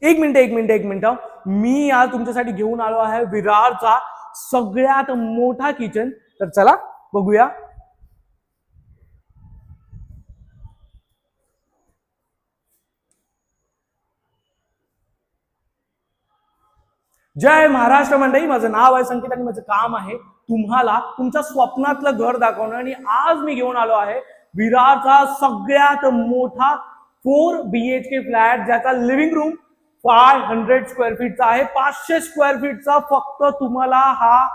एक मिनिट मी आज तुमच्यासाठी घेऊन आलो आहे विरारचा सगळ्यात मोठा किचन. तर चला बघूया. जय महाराष्ट्र मंडळी, माझं नाव आहे संकेत आणि माझं काम आहे तुम्हाला तुमच्या स्वप्नातलं घर दाखवणं. आणि आज मी घेऊन आलो आहे विरारचा सगळ्यात मोठा 4 BHK फ्लॅट, ज्याचा लिव्हिंग रूम 500 स्क्वेअर फीटचा आहे. 500 स्क्वेअर फीटचा फक्त तुम्हाला हा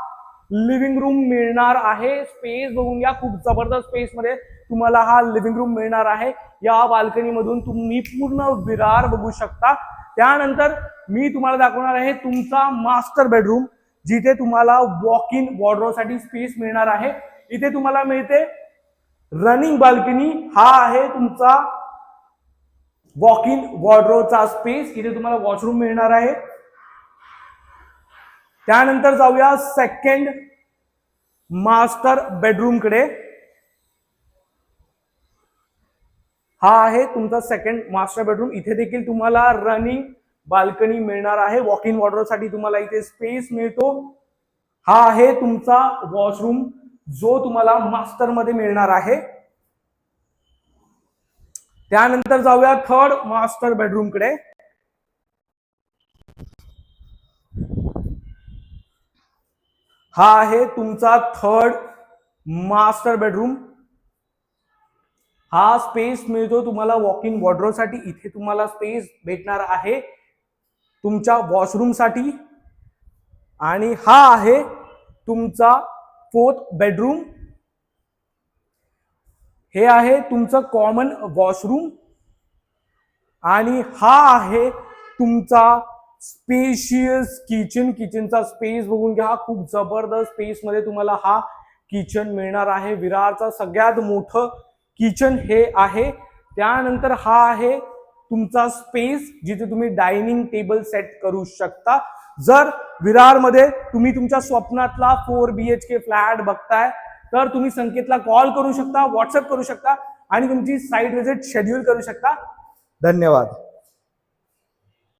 लिव्हिंग रूम मिळणार आहे. स्पेस बघून घ्या, खूप जबरदस्त स्पेस मध्ये तुम्हाला हा लिव्हिंग रूम मिळणार आहे. या बाल्कनी मधून तुम्ही पूर्ण विरार बघू शकता. त्यानंतर मी तुम्हाला दाखवणार आहे तुमचा मास्टर बेडरूम, जिथे तुम्हाला वॉक इन वॉर्डरोबसाठी स्पेस मिळणार आहे. इथे तुम्हाला मिळते रनिंग बाल्कनी. हा आहे तुमचा वॉक इन वॉर्डरोबचा स्पेस. इथे तुम्हाला वॉशरूम मिळणार आहे. त्यानंतर जाऊया सेकंड मास्टर बेडरूम कडे. हा आहे तुमचा सेकंड मास्टर बेडरूम. इथे देखील तुम्हाला रनिंग बाल्कनी मिळणार आहे. वॉक इन वॉर्डरोबसाठी तुम्हाला इथे स्पेस मिळतो. हा आहे तुमचा वॉशरूम, जो तुम्हाला मास्टर मध्ये मिळणार आहे. त्यानंतर जाऊया थर्ड मास्टर बेडरूम कडे. हा आहे तुमचा थर्ड मास्टर बेडरूम. हा स्पेस मिळतो तुम्हाला वॉक इन वॉर्डरोबसाठी. इथे तुम्हाला स्पेस भेटणार आहे तुमच्या वॉशरूम साठी. आणि हा आहे तुमचा फोर्थ बेडरूम. हे आहे तुमचं कॉमन वॉशरूम. आणि हा आहे तुमचा स्पेशियस किचन. किचनचा स्पेस बघून घ्या, खूप जबरदस्त स्पेस मध्ये तुम्हाला हा किचन मिळणार आहे. विरारचा सगळ्यात मोठं किचन हे आहे. त्यानंतर हा आहे तुमचा स्पेस, जिथे तुम्ही डायनिंग टेबल सेट करू शकता. जर विरारमध्ये तुम्ही तुमच्या स्वप्नातला 4 BHK फ्लॅट बघताय, तर तुम्ही संकेतला कॉल करू शकता, व्हॉट्सअप करू शकता आणि तुमची साईट व्हिजिट शेड्यूल करू शकता. धन्यवाद.